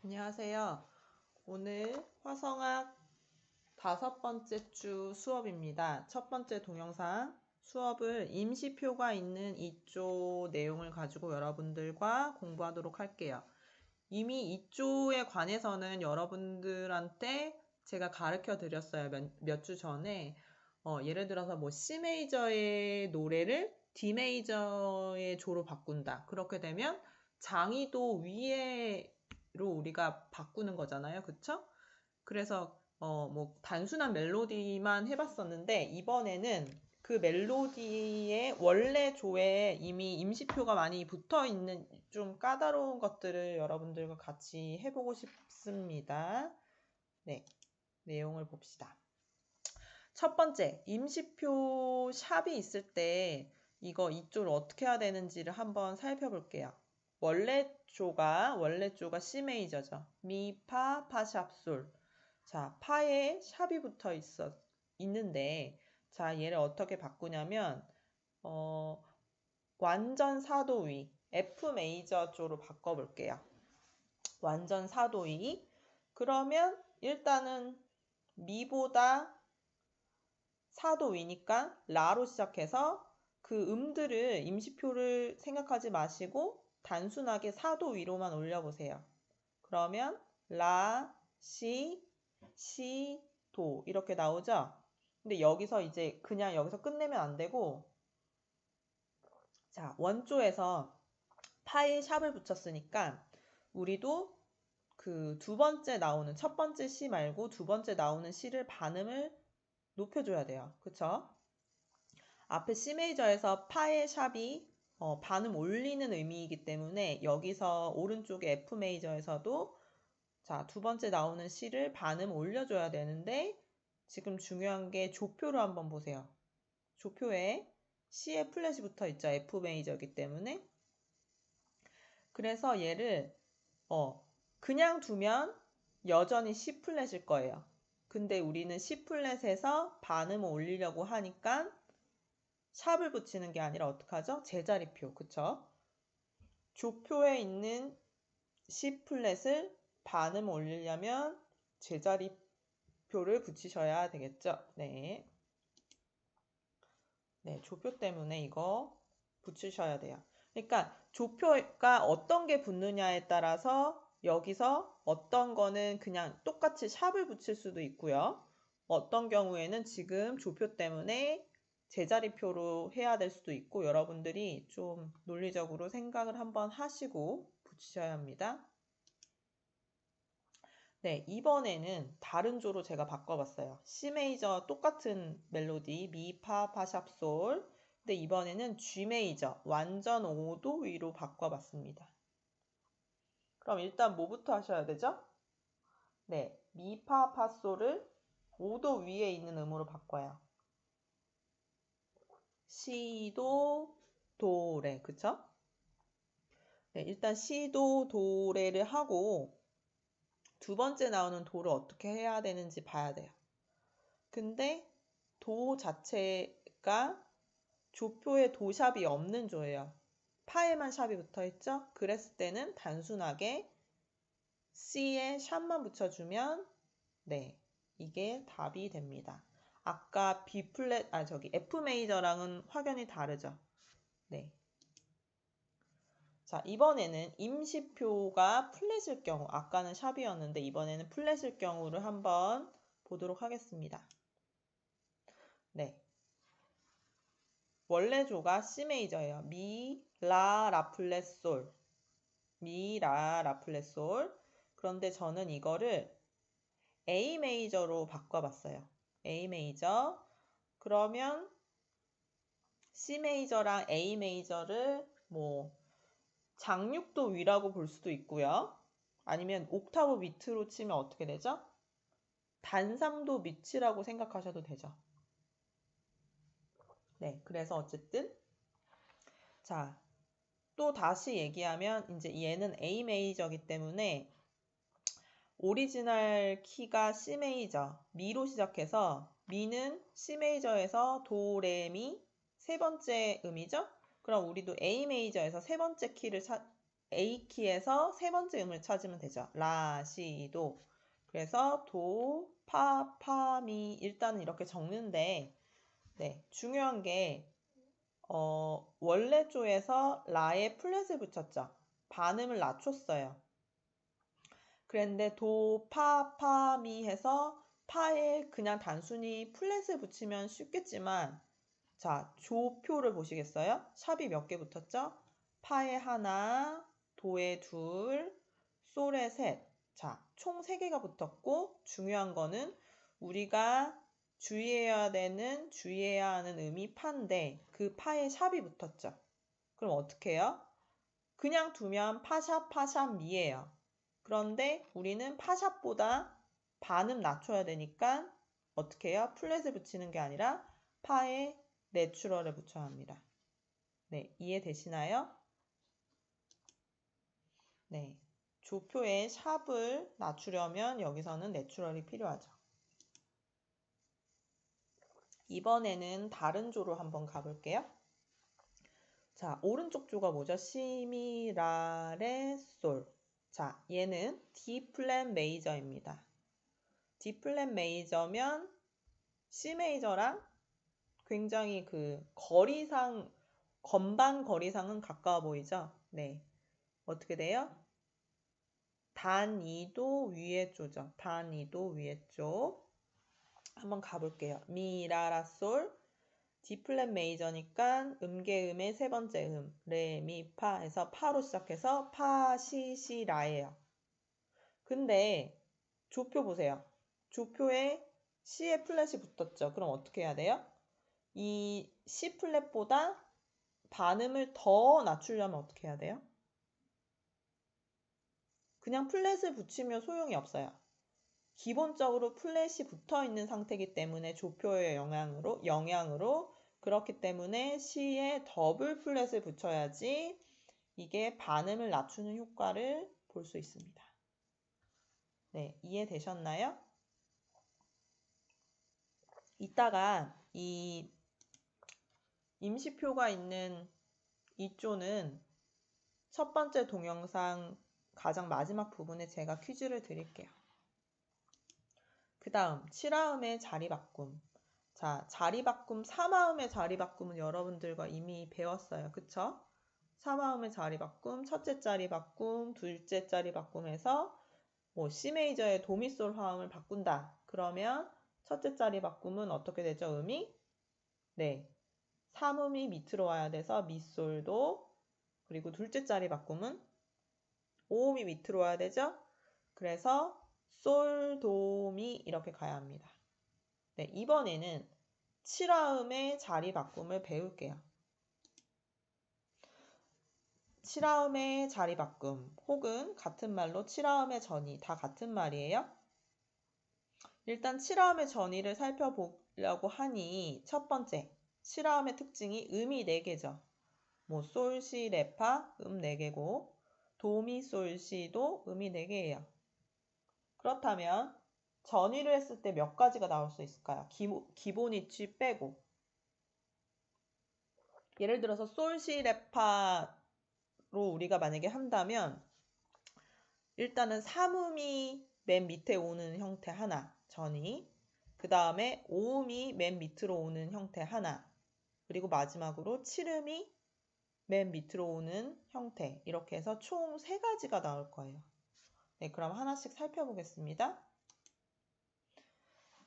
안녕하세요. 오늘 화성학 5번째 주 수업입니다. 첫 번째 동영상 수업을 임시표가 있는 이조 내용을 가지고 여러분들과 공부하도록 할게요. 이미 이조에 관해서는 여러분들한테 제가 가르쳐 드렸어요. 몇 주 전에. 예를 들어서 뭐 C 메이저의 노래를 D 메이저의 조로 바꾼다. 그렇게 되면 장이도 위에로 우리가 바꾸는 거잖아요. 그쵸? 그래서 뭐 단순한 멜로디만 해봤었는데 이번에는 그 멜로디의 원래 조에 이미 임시표가 많이 붙어 있는 좀 까다로운 것들을 여러분들과 같이 해보고 싶습니다. 네, 내용을 봅시다. 첫 번째, 임시표 샵이 있을 때 이조를 어떻게 해야 되는지를 한번 살펴볼게요. 원래 조가 C 메이저죠. 미, 파, 파, 샵, 솔. 자, 파에 샵이 붙어 있는데, 자, 얘를 어떻게 바꾸냐면, 완전 사도위, F 메이저 조로 바꿔볼게요. 완전 사도위. 그러면 일단은 미보다 사도위니까 라로 시작해서 그 음들을 임시표를 생각하지 마시고 단순하게 사도위로만 올려보세요. 그러면 라, 시, 도 이렇게 나오죠? 근데 여기서 이제 그냥 여기서 끝내면 안 되고 자, 원조에서 파에 샵을 붙였으니까 우리도 그 두 번째 나오는 첫 번째 시 말고 두 번째 나오는 시를 반음을 높여줘야 돼요. 그쵸? 앞에 C 메이저에서 파의 샵이 반음 올리는 의미이기 때문에 여기서 오른쪽에 F 메이저에서도 자, 두 번째 나오는 C를 반음 올려줘야 되는데 지금 중요한 게 조표를 한번 보세요. 조표에 C에 플랫이 붙어 있죠. F 메이저이기 때문에. 그래서 얘를 그냥 두면 여전히 C 플랫일 거예요. 근데 우리는 C 플랫에서 반음을 올리려고 하니까 샵을 붙이는 게 아니라 어떡하죠? 제자리표, 그쵸? 조표에 있는 C 플랫을 반음 올리려면 제자리표를 붙이셔야 되겠죠? 네. 네, 조표 때문에 이거 붙이셔야 돼요. 그러니까 조표가 어떤 게 붙느냐에 따라서 여기서 어떤 거는 그냥 똑같이 샵을 붙일 수도 있고요. 어떤 경우에는 지금 조표 때문에 제자리표로 해야 될 수도 있고 여러분들이 좀 논리적으로 생각을 한번 하시고 붙이셔야 합니다. 네, 이번에는 다른 조로 제가 바꿔봤어요. C 메이저 똑같은 멜로디 미, 파, 파, 샵, 솔. 근데 이번에는 G 메이저 완전 5도 위로 바꿔봤습니다. 그럼 일단 뭐부터 하셔야 되죠? 네, 미, 파, 파, 솔을 5도 위에 있는 음으로 바꿔요. 시도, 도레, 그쵸? 네, 일단 시도, 도레를 하고 두 번째 나오는 도를 어떻게 해야 되는지 봐야 돼요. 근데 도 자체가 조표에 도샵이 없는 조예요. 파에만 샵이 붙어 있죠? 그랬을 때는 단순하게 C에 샵만 붙여주면 네, 이게 답이 됩니다. 아까 B 플랫, F 메이저랑은 확연히 다르죠? 네. 자, 이번에는 임시표가 플랫일 경우, 아까는 샵이었는데 이번에는 플랫일 경우를 한번 보도록 하겠습니다. 네. 원래 조가 C 메이저예요. 미, 라, 라 플랫, 솔. 미, 라, 라 플랫, 솔. 그런데 저는 이거를 A 메이저로 바꿔봤어요. A 메이저. 그러면 C 메이저랑 A 메이저를 뭐 장육도 위라고 볼 수도 있고요. 아니면 옥타브 밑으로 치면 어떻게 되죠? 단삼도 밑이라고 생각하셔도 되죠. 네, 그래서 어쨌든 자, 또 다시 얘기하면 이제 얘는 A 메이저이기 때문에 오리지널 키가 C 메이저, 미로 시작해서 미는 C 메이저에서 도, 레, 미 세 번째 음이죠? 그럼 우리도 A 메이저에서 세 번째 키를 A키에서 세 번째 음을 찾으면 되죠. 라, 시, 도. 그래서 도, 파, 파, 미 일단은 이렇게 적는데 네, 중요한 게 원래 조에서 라에 플랫을 붙였죠. 반음을 낮췄어요. 그런데 도, 파, 파, 미 해서 파에 그냥 단순히 플랫을 붙이면 쉽겠지만 자, 조표를 보시겠어요? 샵이 몇 개 붙었죠? 파에 하나, 도에 둘, 솔에 셋. 자, 총 3개가 붙었고 중요한 거는 우리가 주의해야 하는 음이 파인데 그 파에 샵이 붙었죠. 그럼 어떻게 해요? 그냥 두면 파샵, 파샵, 미예요. 그런데 우리는 파샵보다 반음 낮춰야 되니까 어떻게 해요? 플랫을 붙이는 게 아니라 파에 내추럴을 붙여야 합니다. 네, 이해되시나요? 네, 조표의 샵을 낮추려면 여기서는 내추럴이 필요하죠. 이번에는 다른 조로 한번 가볼게요. 자, 오른쪽 조가 뭐죠? 시, 미, 라, 레, 솔. 자, 얘는 D 플랫 메이저입니다. D 플랫 메이저면 C 메이저랑 굉장히 그 거리상, 건반 거리상은 가까워 보이죠? 네. 어떻게 돼요? 단2도 위에 조죠. 단2도 위에 조. 한번 가볼게요. 미, 라, 라, 솔. D 플랫 메이저니까 음계음의 세 번째 음. 레, 미, 파 해서 파로 시작해서 파, 시, 시, 라예요. 근데 조표 보세요. 조표에 C에 플랫이 붙었죠. 그럼 어떻게 해야 돼요? 이 C 플랫보다 반음을 더 낮추려면 어떻게 해야 돼요? 그냥 플랫을 붙이면 소용이 없어요. 기본적으로 플랫이 붙어 있는 상태이기 때문에 조표의 영향으로 그렇기 때문에 C에 더블 플랫을 붙여야지 이게 반음을 낮추는 효과를 볼 수 있습니다. 네, 이해되셨나요? 이따가 이 임시표가 있는 이 조는 첫 번째 동영상 가장 마지막 부분에 제가 퀴즈를 드릴게요. 그 다음 7화음의 자리 바꿈. 자, 자리 바꿈, 3화음의 자리 바꿈은 여러분들과 이미 배웠어요. 그쵸? 3화음의 자리 바꿈, 첫째 자리 바꿈, 둘째 자리 바꿈해서 뭐 C 메이저의 도미솔 화음을 바꾼다. 그러면 첫째 자리 바꿈은 어떻게 되죠? 음이? 네. 3음이 밑으로 와야 돼서 미솔도. 그리고 둘째 자리 바꿈은 5음이 밑으로 와야 되죠? 그래서 솔, 도, 미 이렇게 가야 합니다. 네, 이번에는 7화음의 자리 바꿈을 배울게요. 7화음의 자리 바꿈 혹은 같은 말로 7화음의 전이 다 같은 말이에요. 일단 7화음의 전이를 살펴보려고 하니 첫 번째 7화음의 특징이 음이 4개죠. 뭐 솔, 시, 레, 파 음 4개고 도, 미, 솔, 시도 음이 4개예요. 그렇다면 전위를 했을 때 몇 가지가 나올 수 있을까요? 기본 위치 빼고 예를 들어서 솔, 시, 레, 파로 우리가 만약에 한다면 일단은 3음이 맨 밑에 오는 형태 하나 전위 그 다음에 5음이 맨 밑으로 오는 형태 하나 그리고 마지막으로 7음이 맨 밑으로 오는 형태 이렇게 해서 총 3가지가 나올 거예요. 네, 그럼 하나씩 살펴보겠습니다.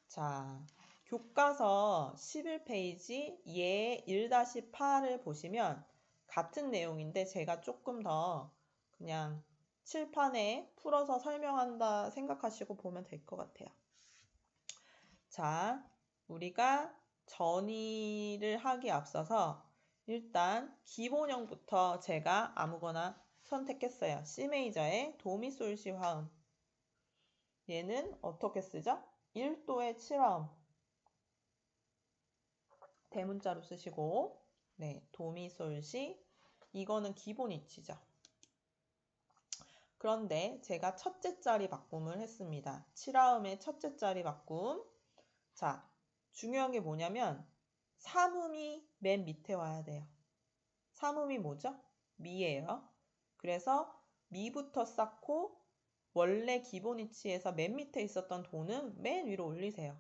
자, 교과서 11페이지 예 1-8을 보시면 같은 내용인데 제가 조금 더 그냥 칠판에 풀어서 설명한다 생각하시고 보면 될 것 같아요. 자, 우리가 전위를 하기에 앞서서 일단 기본형부터 제가 아무거나 선택했어요. C 메이저의 도미솔시 화음. 얘는 어떻게 쓰죠? 1도의 7화음. 대문자로 쓰시고 네, 도미솔시 이거는 기본 위치죠. 그런데 제가 첫째 자리 바꿈을 했습니다. 7화음의 첫째 자리 바꿈. 자, 중요한 게 뭐냐면 3음이 맨 밑에 와야 돼요. 3음이 뭐죠? 미예요. 그래서 미부터 쌓고 원래 기본 위치에서 맨 밑에 있었던 도는 맨 위로 올리세요.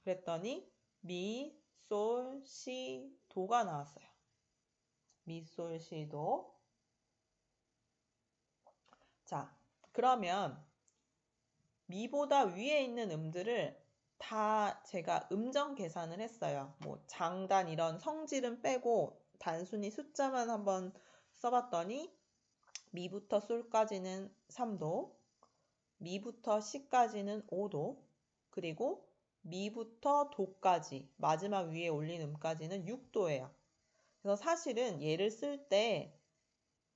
그랬더니 미, 솔, 시, 도가 나왔어요. 미, 솔, 시, 도. 자, 그러면 미보다 위에 있는 음들을 다 제가 음정 계산을 했어요. 뭐 장단 이런 성질은 빼고 단순히 숫자만 한번 써봤더니 미부터 솔까지는 3도, 미부터 시까지는 5도, 그리고 미부터 도까지 마지막 위에 올린 음까지는 6도예요. 그래서 사실은 얘를 쓸 때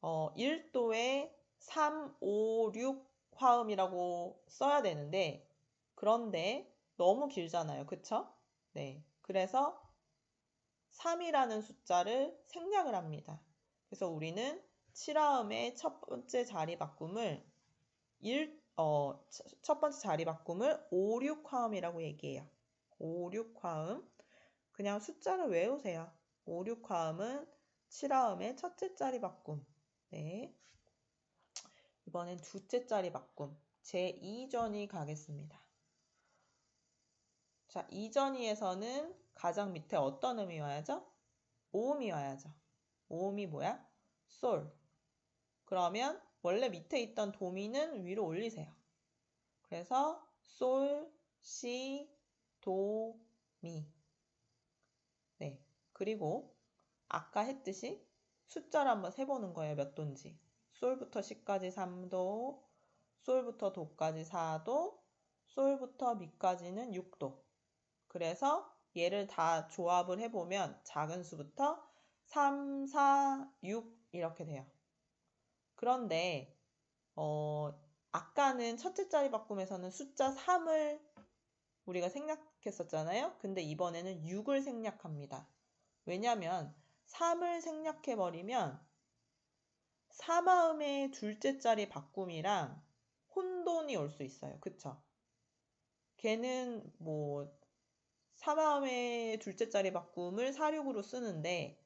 1도에 3, 5, 6 화음이라고 써야 되는데 그런데 너무 길잖아요. 그쵸? 네. 그래서 3이라는 숫자를 생략을 합니다. 그래서 우리는 7화음의 첫 번째 자리 바꿈을 첫 번째 자리 바꿈을 5, 6화음이라고 얘기해요. 5, 6화음. 그냥 숫자를 외우세요. 5, 6화음은 7화음의 첫째 자리 바꿈. 네. 이번엔 두째 자리 바꿈. 제2전위 가겠습니다. 자, 2전위에서는 가장 밑에 어떤 음이 와야죠? 오음이 와야죠. 오음이 뭐야? 솔. 그러면 원래 밑에 있던 도미는 위로 올리세요. 그래서 솔, 시, 도, 미. 네. 그리고 아까 했듯이 숫자를 한번 세보는 거예요. 몇 도인지. 솔부터 시까지 3도, 솔부터 도까지 4도, 솔부터 미까지는 6도. 그래서 얘를 다 조합을 해보면 작은 수부터 3, 4, 6 이렇게 돼요. 그런데 아까는 첫째 자리 바꿈에서는 숫자 3을 우리가 생략했었잖아요. 근데 이번에는 6을 생략합니다. 왜냐면 3을 생략해버리면 3화음의 둘째 자리 바꿈이랑 혼돈이 올 수 있어요. 그쵸? 걔는 뭐 3화음의 둘째 자리 바꿈을 4,6으로 쓰는데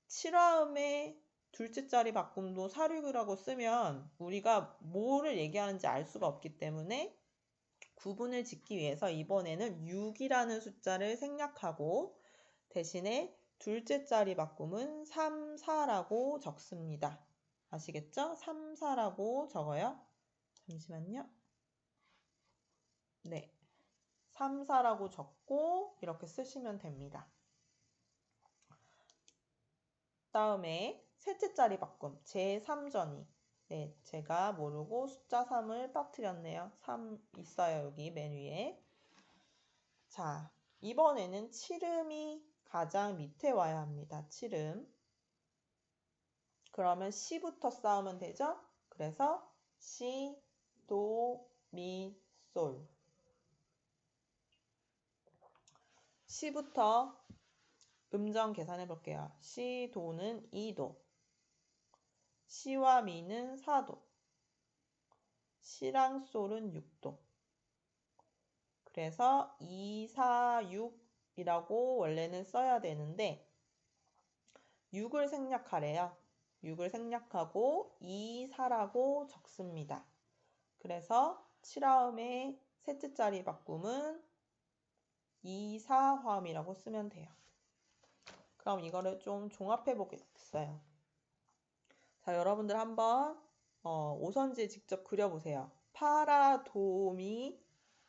7화음의 둘째 자리 바꿈도 4,6이라고 쓰면 우리가 뭐를 얘기하는지 알 수가 없기 때문에 구분을 짓기 위해서 이번에는 6이라는 숫자를 생략하고 대신에 둘째 자리 바꿈은 3, 4라고 적습니다. 아시겠죠? 3, 4라고 적어요. 잠시만요. 네. 3, 4라고 적고 이렇게 쓰시면 됩니다. 다음에 셋째 자리 바꿈 제3전위. 네, 제가 모르고 숫자 3을 빠뜨렸네요. 3 있어요. 여기 맨 위에. 자, 이번에는 7음이 가장 밑에 와야 합니다. 7음. 그러면 시부터 싸우면 되죠? 그래서 시, 도, 미, 솔. 시부터 음정 계산해 볼게요. 시, 도는 2도. 시와 미는 4도. 시랑 솔은 6도. 그래서 2, 4, 6이라고 원래는 써야 되는데 6을 생략하래요. 6을 생략하고 2, 4라고 적습니다. 그래서 7화음의 셋째 자리 바꿈은 2, 4화음이라고 쓰면 돼요. 그럼 이거를 좀 종합해 보겠어요. 자, 여러분들 한번 오선지 직접 그려보세요. 파라, 도, 미,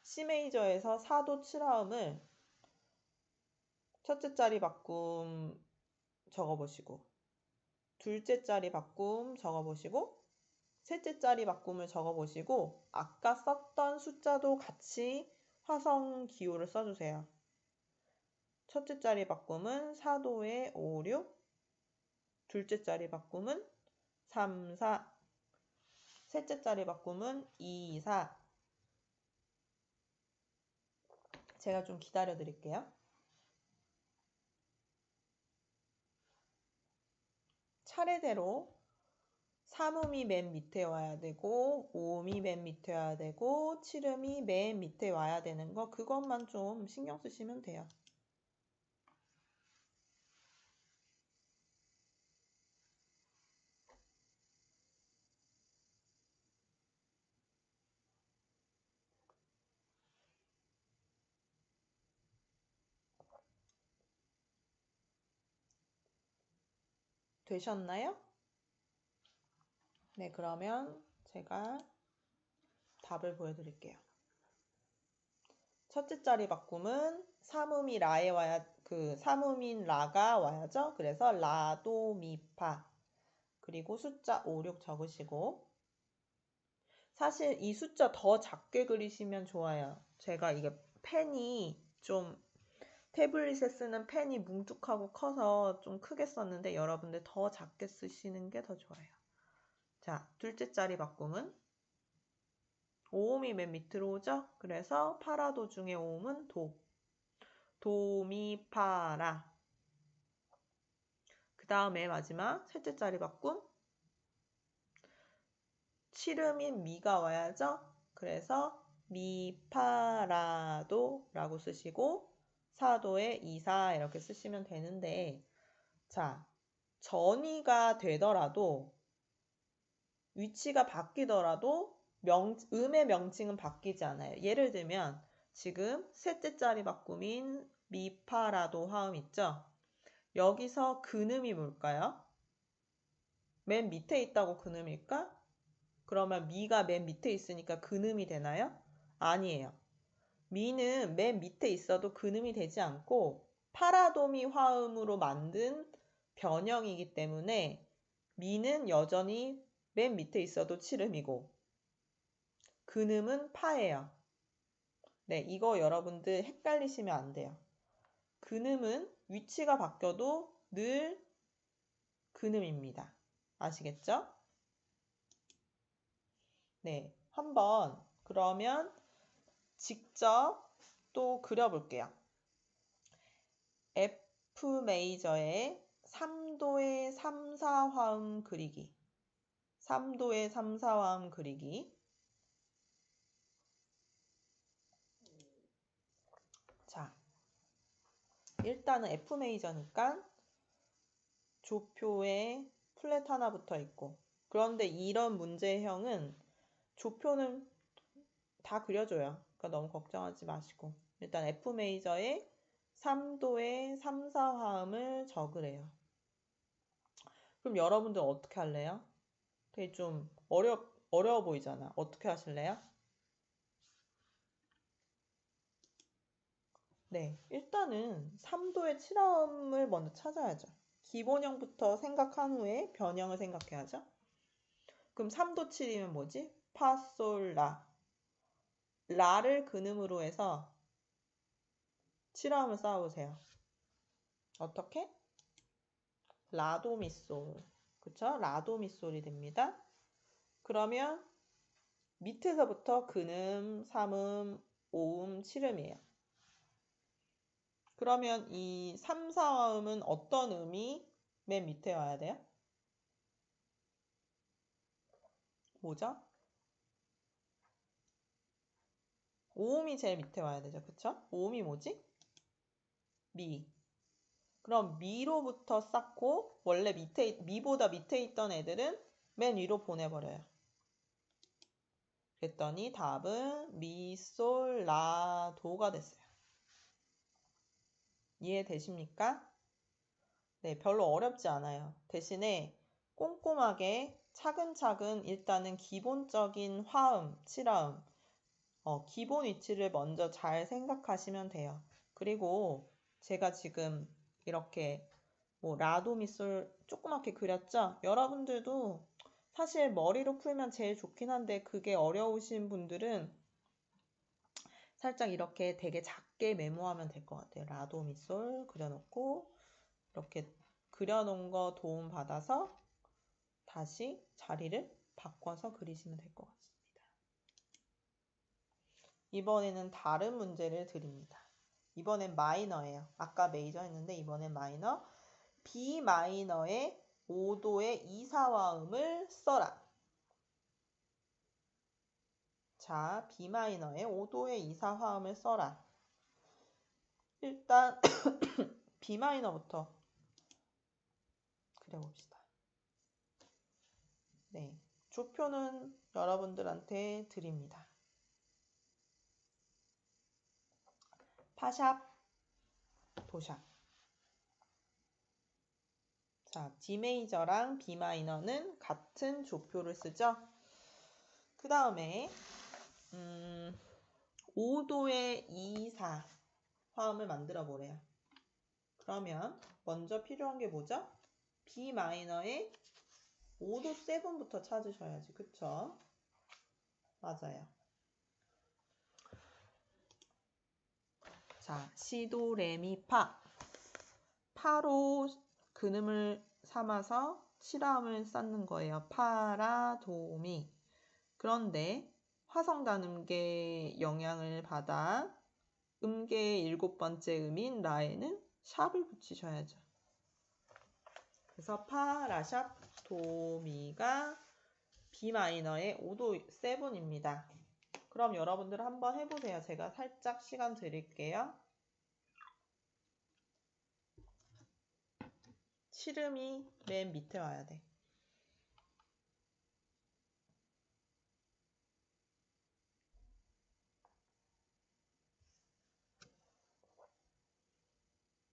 C 메이저에서 4도 7화음을 첫째 자리 바꿈 적어보시고 둘째 자리 바꿈 적어보시고 셋째 자리 바꿈을 적어보시고 아까 썼던 숫자도 같이 화성 기호를 써주세요. 첫째 자리 바꿈은 4도에 5, 6, 둘째 자리 바꿈은 3, 4, 셋째 자리 바꿈은 2, 4. 제가 좀 기다려 드릴게요. 차례대로 3음이 맨 밑에 와야 되고 5음이 맨 밑에 와야 되고 7음이 맨 밑에 와야 되는 거 그것만 좀 신경 쓰시면 돼요. 되셨나요? 네, 그러면 제가 답을 보여드릴게요. 첫째 자리 바꿈은 삼음이 라에 와야, 삼음인 라가 와야죠. 그래서 라, 도, 미, 파. 그리고 숫자 5, 6 적으시고. 사실 이 숫자 더 작게 그리시면 좋아요. 제가 이게 펜이 좀 태블릿에 쓰는 펜이 뭉툭하고 커서 좀 크게 썼는데 여러분들 더 작게 쓰시는 게 더 좋아요. 자, 둘째 자리 바꿈은 오음이 맨 밑으로 오죠? 그래서 파라도 중에 오음은 도. 도, 미, 파, 라. 그 다음에 마지막 셋째 자리 바꿈. 칠음인 미가 와야죠? 그래서 미, 파, 라, 도 라고 쓰시고 사도에 이사 이렇게 쓰시면 되는데 자, 전이가 되더라도 위치가 바뀌더라도 음의 명칭은 바뀌지 않아요. 예를 들면 지금 셋째 자리 바꿈인 미파라도 화음 있죠? 여기서 근음이 뭘까요? 맨 밑에 있다고 근음일까? 그러면 미가 맨 밑에 있으니까 근음이 되나요? 아니에요. 미는 맨 밑에 있어도 근음이 되지 않고 파라도미 화음으로 만든 변형이기 때문에 미는 여전히 맨 밑에 있어도 칠음이고 근음은 파예요. 네, 이거 여러분들 헷갈리시면 안 돼요. 근음은 위치가 바뀌어도 늘 근음입니다. 아시겠죠? 네, 한번 그러면 직접 또 그려볼게요. F 메이저의 3도의 3, 4화음 그리기. 3도의 3, 4화음 그리기. 자, 일단은 F 메이저니까 조표에 플랫 하나 붙어 있고 그런데 이런 문제형은 조표는 다 그려줘요. 그러니까 너무 걱정하지 마시고 일단 F 메이저의 3도의 3, 4화음을 적으래요. 그럼 여러분들 어떻게 할래요? 되게 좀 어려워 보이잖아. 어떻게 하실래요? 네, 일단은 3도의 7화음을 먼저 찾아야죠. 기본형부터 생각한 후에 변형을 생각해야죠. 그럼 3도 7이면 뭐지? 파, 솔, 라. 라를 근음으로 해서 7화음을 쌓아보세요. 어떻게? 라도 미솔. 그쵸? 라도 미솔이 됩니다. 그러면 밑에서부터 근음, 3음, 5음, 7음이에요. 그러면 이 3, 4화음은 어떤 음이 맨 밑에 와야 돼요? 뭐죠? 5음이 제일 밑에 와야 되죠. 그쵸? 5음이 뭐지? 미. 그럼 미로부터 쌓고 원래 미보다 밑에 있던 애들은 맨 위로 보내버려요. 그랬더니 답은 미, 솔, 라, 도가 됐어요. 이해되십니까? 네, 별로 어렵지 않아요. 대신에 꼼꼼하게 차근차근 일단은 기본적인 화음, 칠화음, 기본 위치를 먼저 잘 생각하시면 돼요. 그리고 제가 지금 이렇게 뭐 라도 미솔 조그맣게 그렸죠? 여러분들도 사실 머리로 풀면 제일 좋긴 한데 그게 어려우신 분들은 살짝 이렇게 되게 작게 메모하면 될 것 같아요. 라도 미솔 그려놓고 이렇게 그려놓은 거 도움 받아서 다시 자리를 바꿔서 그리시면 될 것 같습니다. 이번에는 다른 문제를 드립니다. 이번엔 마이너예요. 아까 메이저 했는데 이번엔 마이너. B 마이너의 5도의 2, 4화음을 써라. 자, B 마이너의 5도의 2, 4화음을 써라. 일단 B 마이너부터 그려봅시다. 네, 조표는 여러분들한테 드립니다. 파샵, 도샵. 자, D 메이저랑 B 마이너는 같은 조표를 쓰죠. 그 다음에 5도의 2, 4 화음을 만들어 보래요. 그러면 먼저 필요한 게 뭐죠? B 마이너의 5도 7부터 찾으셔야지. 그쵸? 맞아요. 자, 시도, 레미, 파. 파로 근음을 삼아서 칠화음을 쌓는 거예요. 파라, 도미. 그런데 화성단음계 영향을 받아 음계의 7번째 음인 라에는 샵을 붙이셔야죠. 그래서 파, 라, 샵, 도미가 B 마이너의 5도 7입니다. 그럼 여러분들 한번 해보세요. 제가 살짝 시간 드릴게요. 칠음이 맨 밑에 와야 돼.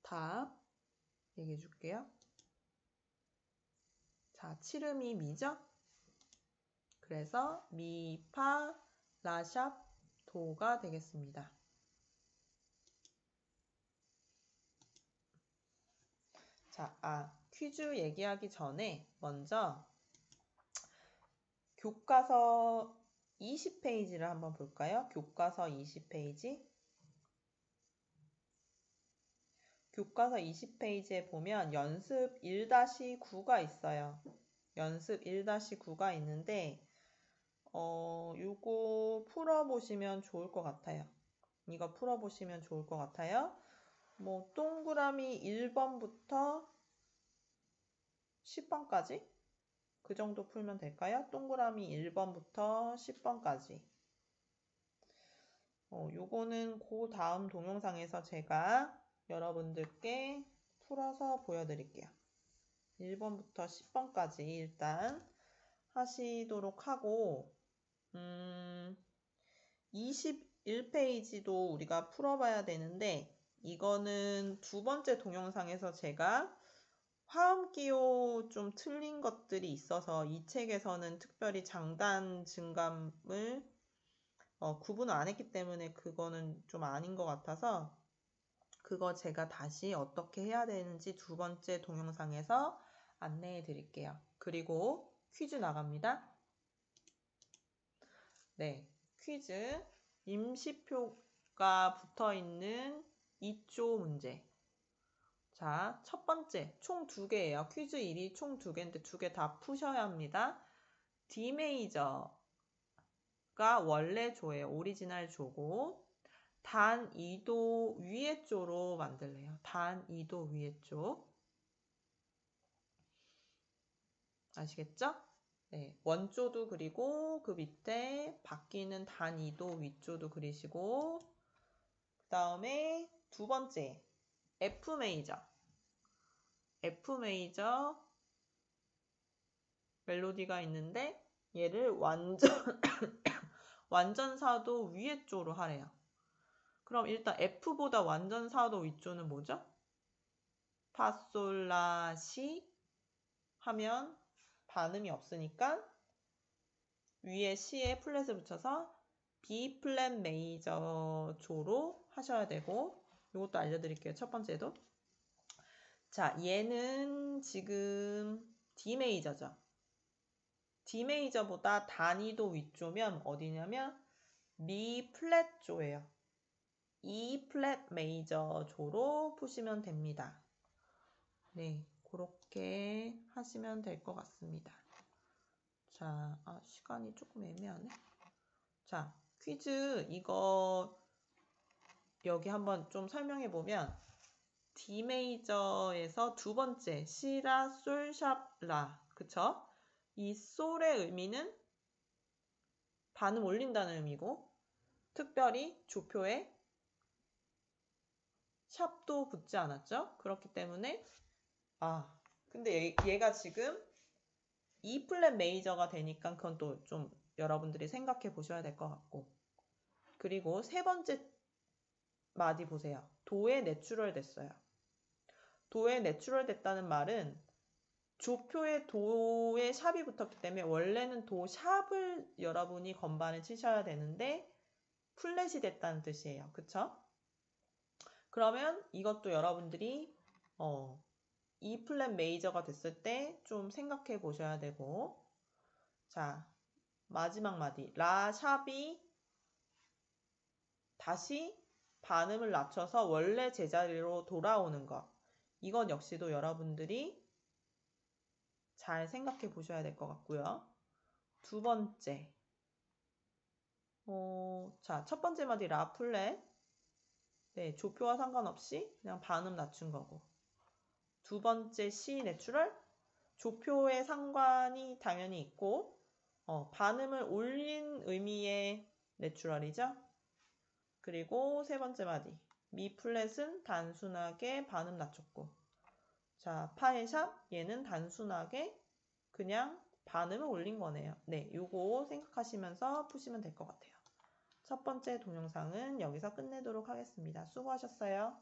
답 얘기해 줄게요. 자, 칠음이 미죠? 그래서 미, 파, 라, 샵, 도가 되겠습니다. 자, 퀴즈 얘기하기 전에 먼저 교과서 20페이지를 한번 볼까요? 교과서 20페이지. 교과서 20페이지에 보면 연습 1-9가 있어요. 연습 1-9가 있는데 요거 풀어보시면 좋을 것 같아요. 이거 풀어보시면 좋을 것 같아요. 뭐 동그라미 1번부터 10번까지 그 정도 풀면 될까요? 동그라미 1번부터 10번까지. 요거는 그 다음 동영상에서 제가 여러분들께 풀어서 보여드릴게요. 1번부터 10번까지 일단 하시도록 하고 21페이지도 우리가 풀어봐야 되는데 이거는 두 번째 동영상에서 제가 화음 기호 좀 틀린 것들이 있어서 이 책에서는 특별히 장단 증감을 구분을 안 했기 때문에 그거는 좀 아닌 것 같아서 그거 제가 다시 어떻게 해야 되는지 두 번째 동영상에서 안내해 드릴게요. 그리고 퀴즈 나갑니다. 네, 퀴즈 임시표가 붙어있는 2조 문제. 자, 첫 번째 총 2개예요. 퀴즈 1이 총 2개인데 2개 다 푸셔야 합니다. D 메이저가 원래 조예요. 오리지널 조고 단 2도 위의 조로 만들래요. 단 2도 위의 조. 아시겠죠? 네, 원조도 그리고 그 밑에 바뀌는 단 2도 위조도 그리시고 그 다음에 두 번째 F 메이저. F 메이저 멜로디가 있는데 얘를 완전 사도 위의 조로 하래요. 그럼 일단 F보다 완전 사도 위조는 뭐죠? 파솔라 시 하면 반음이 없으니까 위에 C에 플랫을 붙여서 B 플랫 메이저 조로 하셔야 되고 이것도 알려드릴게요. 첫 번째도. 자, 얘는 지금 D 메이저죠. D 메이저보다 단위도 위조면 어디냐면 미 플랫 조예요. E 플랫 메이저 조로 푸시면 됩니다. 네, 그렇게 하시면 될 것 같습니다. 자, 시간이 조금 애매하네. 자, 퀴즈 이거 여기 한번 좀 설명해 보면 D 메이저에서 두 번째 시라 솔 샵 라 그쵸? 이 솔의 의미는 반음 올린다는 의미고 특별히 조표에 샵도 붙지 않았죠? 그렇기 때문에 근데 얘가 지금 E 플랫 메이저가 되니까 그건 또 좀 여러분들이 생각해 보셔야 될 것 같고 그리고 세 번째 마디 보세요. 도에 내추럴 됐어요. 도에 내추럴 됐다는 말은 조표에 도에 샵이 붙었기 때문에 원래는 도 샵을 여러분이 건반에 치셔야 되는데 플랫이 됐다는 뜻이에요. 그쵸? 그러면 이것도 여러분들이 E 플랫 메이저가 됐을 때 좀 생각해 보셔야 되고, 자, 마지막 마디. 라 샵이 다시 반음을 낮춰서 원래 제자리로 돌아오는 것. 이건 역시도 여러분들이 잘 생각해 보셔야 될 것 같고요. 두 번째. 자, 첫 번째 마디 라 플랫. 네, 조표와 상관없이 그냥 반음 낮춘 거고. 두 번째 C 내추럴. 조표에 상관이 당연히 있고, 반음을 올린 의미의 내추럴이죠. 그리고 세 번째 마디. 미 플랫은 단순하게 반음 낮췄고. 자, 파의 샵. 얘는 단순하게 그냥 반음을 올린 거네요. 네, 요거 생각하시면서 푸시면 될 것 같아요. 첫 번째 동영상은 여기서 끝내도록 하겠습니다. 수고하셨어요.